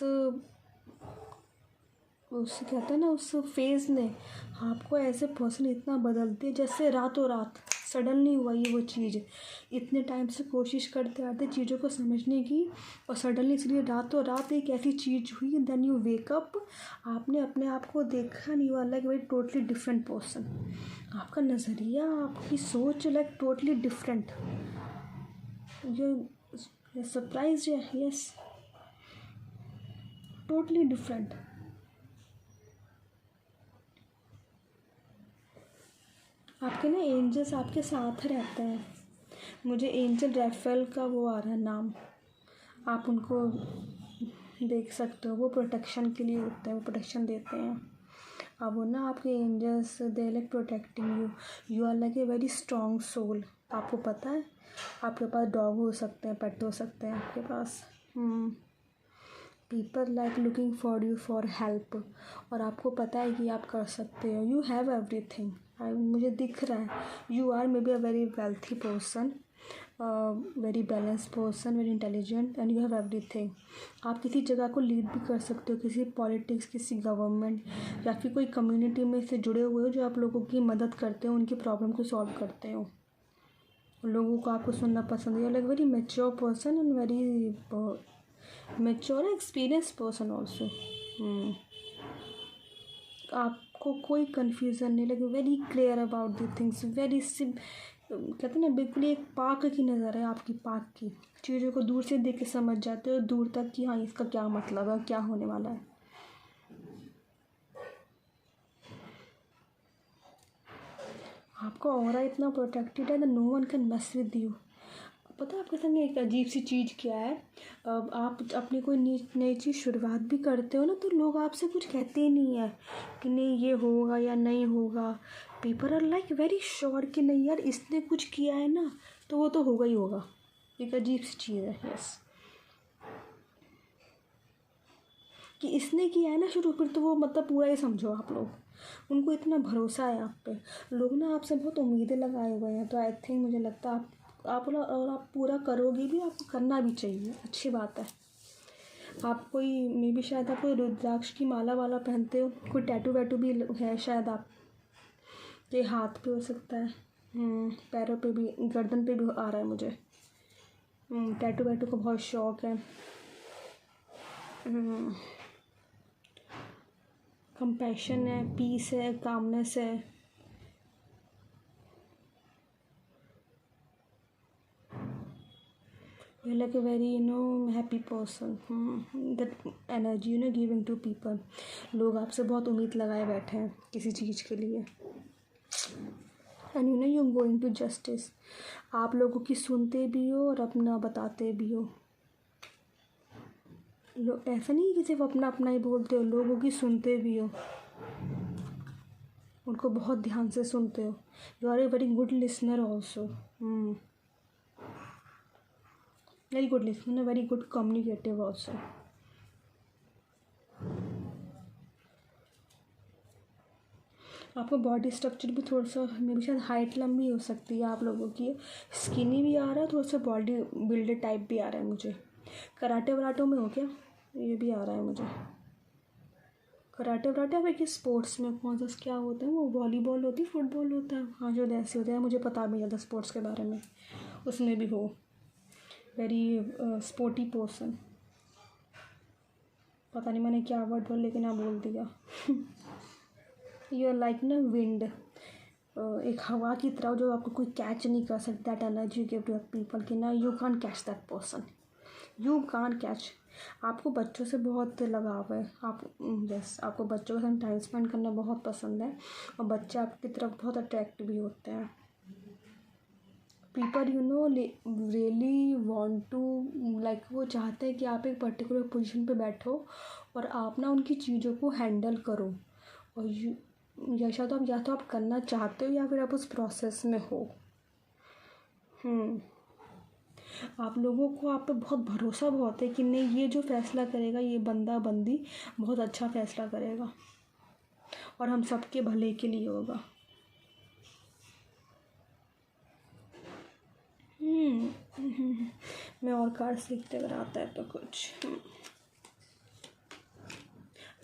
कहते हैं ना, उस फेज़ ने आपको ऐसे पर्सन इतना बदल दिया, जैसे रातों रात सडनली हुआ ये वो चीज़। इतने टाइम से कोशिश करते आते चीज़ों को समझने की, और सडनली इसलिए रातों रात एक ऐसी चीज़ हुई, देन यू वेकअप, आपने अपने आप को देखा, नहीं हुआ like very totally different person. आपका नज़रिया, आपकी सोच like totally different. You surprise है, यस, टोटली डिफरेंट। आपके ना एंजल्स आपके साथ रहते हैं। मुझे एंजल रैफेल का वो आ रहा है नाम, आप उनको देख सकते हो, वो प्रोटेक्शन के लिए होते हैं, वो प्रोटेक्शन देते हैं। अब वो ना आपके angels, they like protecting you, you are like a very strong soul. आपको पता है, आपके पास डॉग हो सकते हैं, पेट हो सकते हैं आपके पास। People like looking for you for help, और आपको पता है कि आप कर सकते हो, यू हैव एवरीथिंग। मुझे दिख रहा है, you are may be a very wealthy person, very balance person, very intelligent, and you have everything. आप किसी जगह को लीड भी कर सकते हो, किसी पॉलिटिक्स, किसी गवर्नमेंट, या फिर कोई कम्युनिटी में से जुड़े हुए हो जो आप लोगों की मदद करते हो, उनकी प्रॉब्लम को सॉल्व करते हो, लोगों को आपको सुनना पसंद है। Like very mature person and very mature experience person also. आपको कोई कन्फ्यूज़न नहीं, like very clear about the things, very कहते हैं ना, बिल्कुल एक पाक की नज़र है आपकी, पाक की चीज़ों को दूर से देख के समझ जाते हो, दूर तक कि हाँ इसका क्या मतलब है, क्या होने वाला है। आपका ऑरा इतना प्रोटेक्टेड है, no one can mess with you. पता है आपके संग एक अजीब सी चीज़ क्या है, आप अपनी कोई नई चीज़ शुरुआत भी करते हो ना, तो लोग आपसे कुछ कहते ही नहीं है कि नहीं ये होगा या नहीं होगा। People are like very sure कि नहीं यार, इसने कुछ किया है ना, तो वो तो होगा ही होगा। एक अजीब सी चीज़ है, यस, कि इसने किया है ना शुरू, फिर तो वो मतलब पूरा ही समझो आप लोग, उनको इतना भरोसा है आप पे। लोग ना आपसे बहुत उम्मीदें लगाए हुए हैं, तो आई थिंक मुझे लगता है आप और आप पूरा करोगे भी, आपको करना भी चाहिए, अच्छी बात है। आप कोई मे भी शायद आप कोई रुद्राक्ष की माला वाला पहनते हो, कोई टैटू वैटू भी है शायद आप के हाथ पे हो सकता है, पैरों पे भी, गर्दन पे भी आ रहा है मुझे। टैटू वैटू का बहुत शौक है। कंपैशन है, पीस है, कामनेस है। you're like a very happy person. That energy giving to people. लोग आपसे बहुत उम्मीद लगाए बैठे हैं किसी चीज़ के लिए, and you going to justice. आप लोगों की सुनते भी हो और अपना बताते भी हो. ऐसा नहीं कि सिर्फ अपना अपना ही बोलते हो, लोगों की सुनते भी हो, उनको बहुत ध्यान से सुनते हो. You are a very good listener also. Very good listener, very good communicative also. आपका बॉडी स्ट्रक्चर भी थोड़ा सा, मे भी शायद हाइट लंबी हो सकती है आप लोगों की. स्किनी भी आ रहा है, थोड़ा सा बॉडी बिल्डर टाइप भी आ रहा है मुझे. कराटे वराटों में हो क्या? ये भी आ रहा है मुझे. कराटे वराटे आप एक स्पोर्ट्स में कौन सा क्या होता है वो, वॉलीबॉल होती है, फुटबॉल होता है, हाँ जो ऐसे होता है, मुझे पता भी ज़्यादा स्पोर्ट्स के बारे में. उसमें भी हो वेरी स्पोर्टी पर्सन. पता नहीं मैंने क्या वर्ड बोला, लेकिन आप बोल दिया. यू आर लाइक विंड, एक हवा की तरह जो आपको कोई कैच नहीं कर सकता. That energy give to people कि ना you can't catch that person, you can't catch. आपको बच्चों से बहुत लगाव है. आप आपको बच्चों के साथ टाइम स्पेंड करना बहुत पसंद है, और बच्चे आपकी तरफ बहुत अट्रैक्ट भी होते हैं. People really want to, like वो चाहते हैं कि आप एक पर्टिकुलर पोजीशन पे बैठो और आप ना उनकी चीज़ों को हैंडल करो. और या तो आप करना चाहते हो या फिर आप उस प्रोसेस में हो. आप लोगों को आप पे बहुत भरोसा बहुत है कि नहीं, ये जो फैसला करेगा, ये बंदा बंदी बहुत अच्छा फैसला करेगा और हम सबके भले के लिए होगा. मैं और कार्ड सीखते अगर आता है तो कुछ.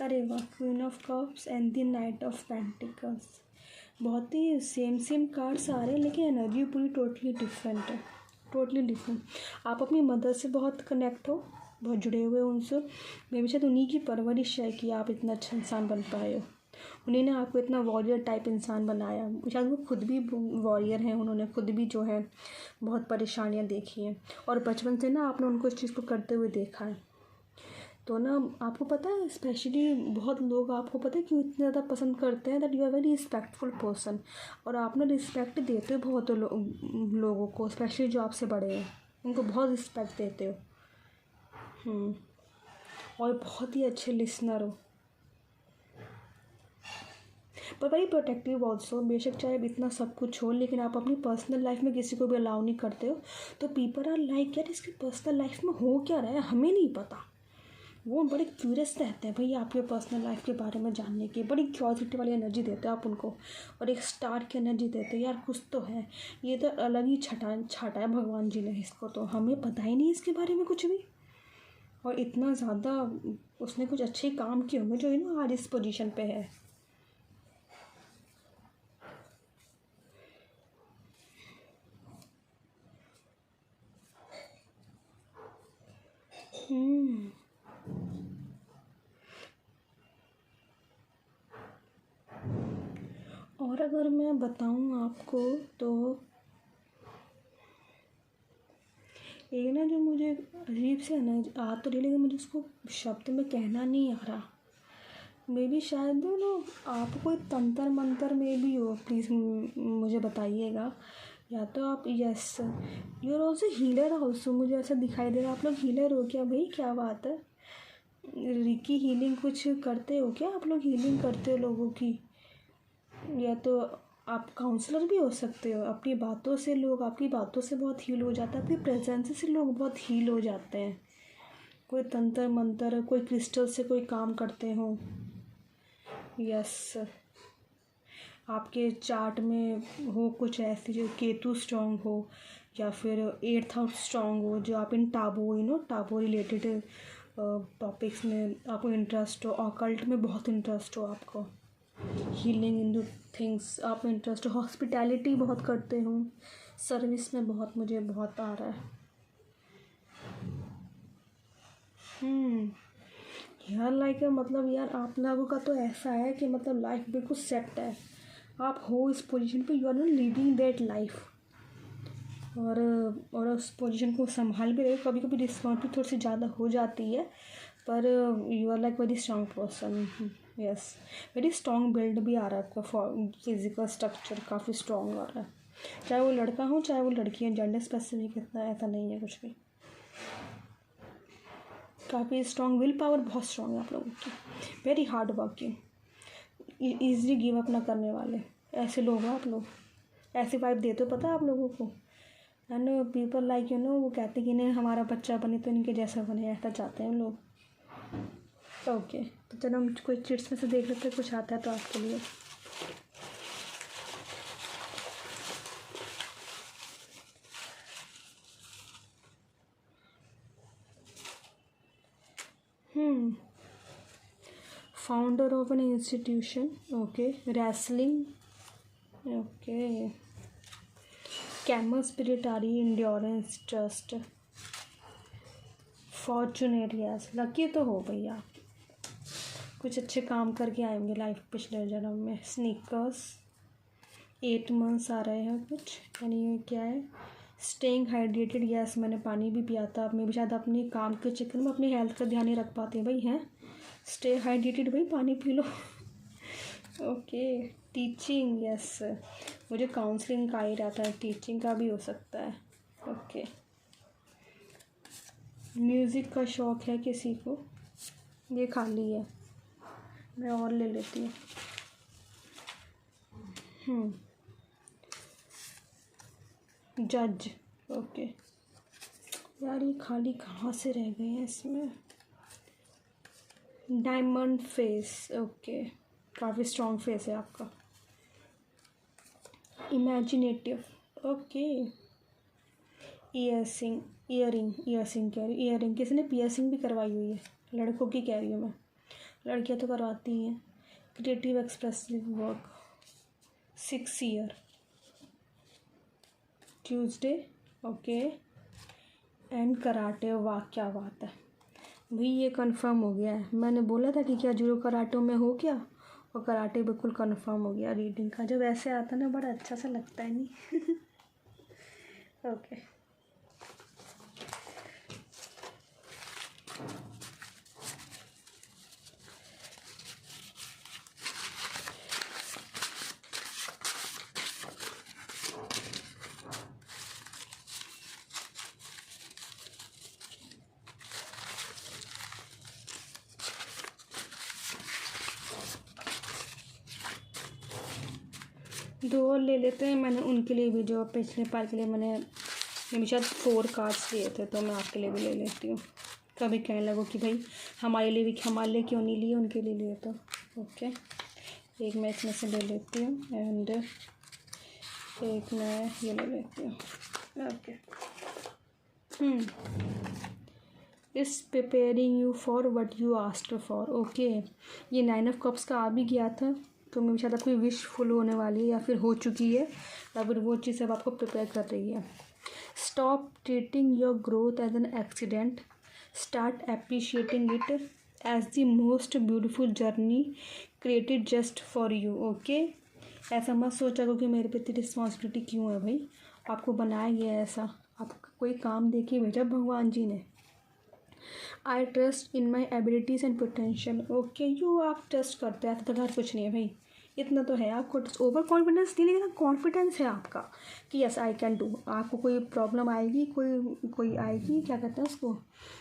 अरे वाह, queen of cups and the night of pentacles. बहुत ही सेम कार्ड्स आ रहे हैं, लेकिन एनर्जी पूरी टोटली डिफरेंट है. Totally different. आप अपनी मदर से बहुत कनेक्ट हो, बहुत जुड़े हुए उनसे. मे भी शायद उन्हीं की परवरिश है कि आप इतना अच्छा इंसान बन पाए हो. उन्हीं ने आपको इतना वॉरियर टाइप इंसान बनाया. शायद वो खुद भी वॉरियर हैं, उन्होंने खुद भी जो है बहुत परेशानियां देखी हैं, और बचपन से ना आपने उनको इस चीज़ को करते हुए देखा है. तो ना आपको पता है, स्पेशली बहुत लोग आपको पता है क्यों इतने ज़्यादा पसंद करते हैं. That you are very respectful person. और आप ना रिस्पेक्ट देते हो बहुत लोगों को, स्पेशली जो आपसे बड़े हैं, उनको बहुत रिस्पेक्ट देते हो. और बहुत ही अच्छे लिसनर हो, पर वेरी प्रोटेक्टिव ऑल्सो. बेशक चाहे इतना सब कुछ हो, लेकिन आप अपनी पर्सनल लाइफ में किसी को भी अलाउ नहीं करते हो. तो पीपल आर लाइक यार इसकी पर्सनल लाइफ में हो क्या रहा है, हमें नहीं पता. वो बड़े क्यूरियस रहते हैं भाई आपके पर्सनल लाइफ के बारे में जानने की. बड़ी क्यूरियोसिटी वाली एनर्जी देते हो आप उनको, और एक स्टार की एनर्जी देते हो. यार कुछ तो है, ये तो अलग ही छाटा है भगवान जी ने इसको. तो हमें पता ही नहीं इसके बारे में कुछ भी, और इतना ज़्यादा उसने कुछ अच्छे काम किए होंगे जो आज इस पोजीशन पे है. और अगर मैं बताऊँ आपको तो एक ना जो मुझे अजीब से आ तो रही, लेकिन मुझे उसको शब्द में कहना नहीं आ रहा. मे भी शायद आप कोई तंत्र मंत्र में भी हो, प्लीज़ मुझे बताइएगा. या तो आप yes you are also healer also. मुझे ऐसा दिखाई दे रहा है आप लोग हीलर हो क्या भाई, क्या बात है. रिकी हीलिंग कुछ करते हो क्या आप लोग, हीलिंग करते हो लोगों की. या तो आप काउंसलर भी हो सकते हो. अपनी बातों से लोग, आपकी बातों से बहुत हील हो जाता है, आपकी प्रेजेंस से लोग बहुत हील हो जाते हैं. कोई तंत्र मंत्र, कोई क्रिस्टल से कोई काम करते हो. यस, आपके चार्ट में हो कुछ ऐसी जो केतु स्ट्रॉन्ग हो, या फिर 8th हाउस स्ट्रॉन्ग हो, जो आप इन टाबो रिलेटेड टॉपिक्स में आपको इंटरेस्ट हो. ऑकल्ट में बहुत इंटरेस्ट हो आपको, हीलिंग इन द थिंग्स आप इंटरेस्ट हो. हॉस्पिटैलिटी बहुत करते हो, सर्विस में बहुत मुझे बहुत आ रहा है. यार लाइक मतलब यार आप लोगों का तो ऐसा है कि मतलब लाइफ बिल्कुल सेट है. आप हो इस पोजीशन पे, you are not living that life. और उस पोजीशन को संभाल भी रहे हो। कभी कभी रिस्पॉन्सिबिलिटी थोड़ी सी ज़्यादा हो जाती है, पर you are like very strong person. Yes, very strong build भी आ रहा है आपका, फिजिकल स्ट्रक्चर काफ़ी स्ट्रॉन्ग आ रहा है, चाहे वो लड़का हो चाहे वो लड़की है, जेंडर स्पेसिफिक इतना ऐसा नहीं है कुछ भी। काफ़ी स्ट्रॉन्ग विल पावर, बहुत स्ट्रॉन्ग है आप लोगों की, very hard working, easily give up ना करने वाले ऐसे लोग हैं आप लोग। ऐसी वाइब देते हो पता है आप लोगों को, एंड पीपल लाइक वो कहते हैं कि नहीं हमारा बच्चा बने तो इनके जैसा बने, ऐसा चाहते हैं लोग। ओके, तो चलो हम कोई चिट्स में से देख लेते हैं, कुछ आता है तो आपके लिए। Founder of an institution, okay, wrestling, okay, camel spirituality, endurance, trust, fortunate, yes, lucky तो हो भैया, कुछ अच्छे काम करके आएंगे लाइफ पिछले जन्म में। स्नीकर्स, 8 मंथ्स आ रहे हैं कुछ, यानी ये क्या है, स्टेइंग हाइड्रेटेड, यस, मैंने पानी भी पिया था। अब मैं भी शायद अपने काम के चक्कर में अपनी हेल्थ का ध्यान नहीं रख पाते भाई, हैं, स्टे हाइड्रेटेड भाई, पानी P low. Okay, teaching, yes, मुझे काउंसलिंग का ही रहता है, टीचिंग का भी हो सकता है। ओके, म्यूज़िक का शौक़ है किसी को, ये खाली है, मैं और ले लेती हूँ। जज, ओके, यार ये खाली कहाँ से रह गए हैं इसमें। डायमंड फेस, ओके, काफ़ी स्ट्रॉन्ग फेस है आपका। इमेजिनेटिव, ओके, ईयरसिंग, ईयरिंग कह रही हूँ, ईयरिंग किसी ने पियर्सिंग भी करवाई हुई है, लड़कों की कह रही हूँ मैं, लड़कियाँ तो करवाती ही हैं। Creative expressive work, 6 year, Tuesday, okay, and karate, वाह क्या बात है भाई, ये कंफर्म हो गया है। मैंने बोला था कि क्या जुडो कराटे में हो क्या, और कराटे बिल्कुल कंफर्म हो गया। रीडिंग का जब ऐसे आता ना बड़ा अच्छा सा लगता है नहीं। ओके, दो और ले लेते हैं। मैंने उनके लिए भी, जो पिछले पार के लिए मैंने शायद 4 कार्ड्स लिए थे, तो मैं आपके लिए भी ले लेती हूँ। कभी कहने लगो कि भाई हमारे लिए क्यों नहीं लिए, उनके लिए लिए तो। ओके, एक मैं इसमें से ले लेती हूँ, एंड एक मैं ये ले लेती हूँ। ओके, इस preparing you for what you asked for, okay, ये 9 ऑफ कप्स का आ भी गया था, तो मैं शायद आपकी विश फुल होने वाली है, या फिर हो चुकी है, या फिर वो चीज़ अब आपको प्रिपेयर कर रही है। Stop treating your growth as an accident, start appreciating it as the most beautiful journey created just for you. Okay, ऐसा मत सोचा करो कि मेरे पे इतनी रिस्पॉन्सिबिलिटी क्यों है भाई, आपको बनाया गया है ऐसा, आपको कोई काम देके भेजा भगवान जी ने। I trust in my abilities and potential, okay, you आप ट्रस्ट करते हैं, तो डर कुछ नहीं है भाई, इतना तो है आपको। ओवर कॉन्फिडेंस नहीं, लेकिन कॉन्फिडेंस है आपका कि यस आई कैन डू। आपको कोई प्रॉब्लम आएगी, कोई आएगी, क्या कहते हैं उसको,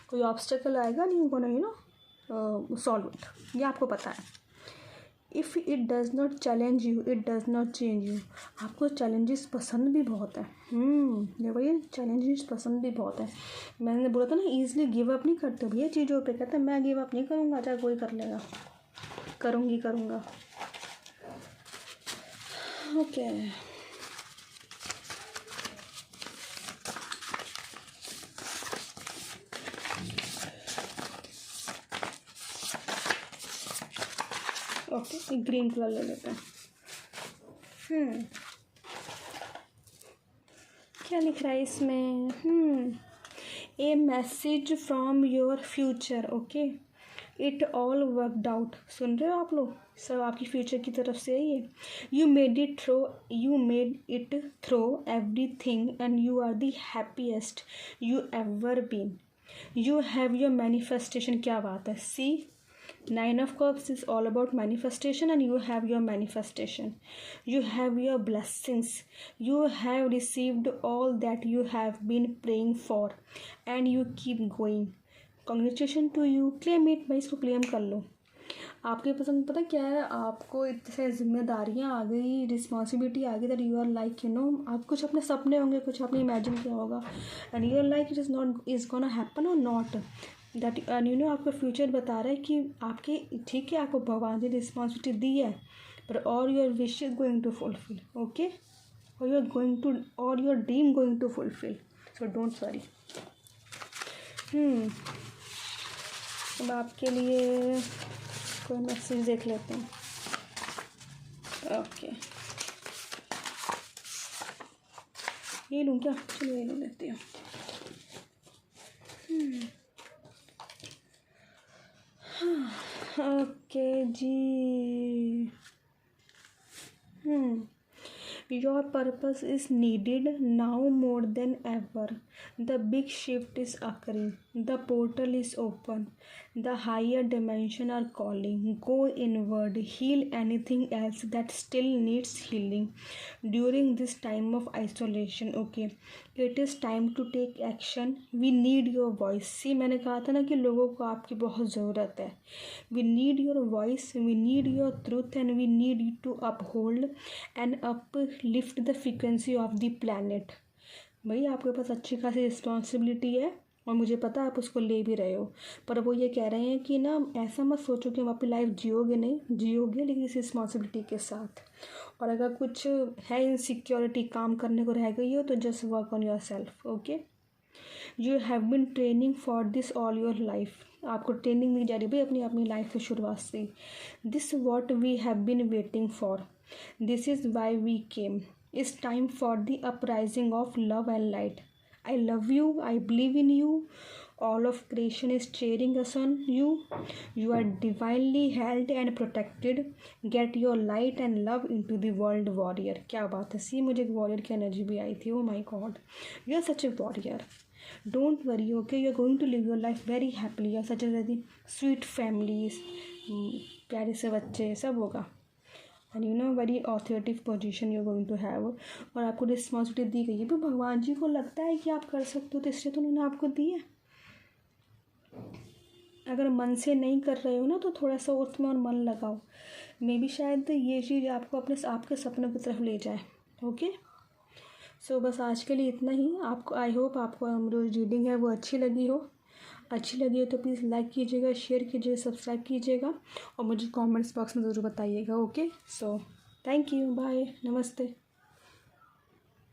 कोई ऑब्स्टेकल आएगा, नहीं उनको नहीं सॉल्व इट, ये आपको पता है। If it does not challenge you, it does not change you. आपको चैलेंजेस पसंद भी बहुत है, ये भैया चैलेंजेस पसंद भी बहुत है। मैंने बोला था ना, ईजिली गिव अप नहीं करते भैया चीज़ों पे, कहते हैं मैं गिव अप नहीं करूँगा, चाहे कोई कर लेगा, करूँगा। ओके, ओके, ग्रीन कलर ले लेते हैं। क्या लिख रहा है इसमें, a message from your future, okay, it all worked out. सुन रहे हो आप लोग, सब आपकी फ्यूचर की तरफ से है ये। You made it through everything and you are the happiest you ever been. You have your manifestation. क्या बात है। सी, 9 of Cups is all about manifestation, and you have your manifestation. You have your blessings. You have received all that you have been praying for, and you keep going. Congratulations to you. Claim it. भाई इसको क्लेम कर लो। आपके पसंद पता क्या है, आपको इतने जिम्मेदारियाँ आ गई, रिस्पॉन्सिबिलिटी आ गई, दैट यू आर लाइक आप कुछ अपने सपने होंगे, कुछ आपने इमेजिन किया होगा, and you are like is gonna happen और नॉट दैट। एंड आपका फ्यूचर बता रहा है कि आपके, ठीक है, आपको भगवान ने रिस्पॉन्सिबिलिटी दी है, पर all your wish is going to fulfil. Okay, और your dream going to fulfil, so don't worry. अब आपके लिए कोई मैसेज देख लेते हैं। ओके, ये लूँ क्या? चलो ये ले लेती हूँ। ओके जी। Your purpose is needed now more than ever. The big shift is occurring. The portal is open. The higher dimension are calling. Go inward. Heal anything else that still needs healing during this time of isolation. Okay, it is time to take action. We need your voice. See, मैंने कहा था ना कि लोगों को आपकी बहुत ज़रूरत है। We need your voice. We need your truth, and we need you to uphold and uplift the frequency of the planet. भाई आपके पास अच्छी खासी रिस्पॉन्सिबिलिटी है, और मुझे पता है आप उसको ले भी रहे हो, पर वो ये कह रहे हैं कि ना ऐसा मत सोचो कि हम अपनी लाइफ जियोगे, नहीं जियोगे, लेकिन इस रिस्पॉन्सिबिलिटी के साथ। और अगर कुछ है इनसिक्योरिटी, काम करने को रह गई हो, तो just work on yourself. Okay, you have been training for this all your life. आपको ट्रेनिंग दी जा रही है भाई अपनी लाइफ की शुरुआत से। This what we have been waiting for, this is why we came. It's time for the uprising of love and light. I love you. I believe in you. All of creation is cheering us on you. You are divinely held and protected. Get your light and love into the world, warrior. क्या बात है। सी, मुझे एक वॉरियर की एनर्जी भी आई थी। Oh my God, you are such a warrior. Don't worry, okay? You are going to live your life very happily. You are such a very sweet families, प्यारे से बच्चे, सब होगा। And very authoritative position you going to have. और आपको रिस्पॉन्सिबिलिटी दी गई है, भी भगवान जी को लगता है कि आप कर सकते हो, तो इसलिए तो उन्होंने आपको दी है। अगर मन से नहीं कर रहे हो ना, तो थोड़ा सा उसमें और मन लगाओ, मे बी शायद ये चीज़ आपको आपके सपनों की तरफ ले जाए। ओके, सो बस आज के लिए इतना ही। आपको, आई होप आपको जो रीडिंग है वो अच्छी लगी हो तो प्लीज़ लाइक कीजिएगा, शेयर कीजिएगा, सब्सक्राइब कीजिएगा, और मुझे कमेंट्स बॉक्स में ज़रूर बताइएगा। Okay, so thank you, bye, नमस्ते।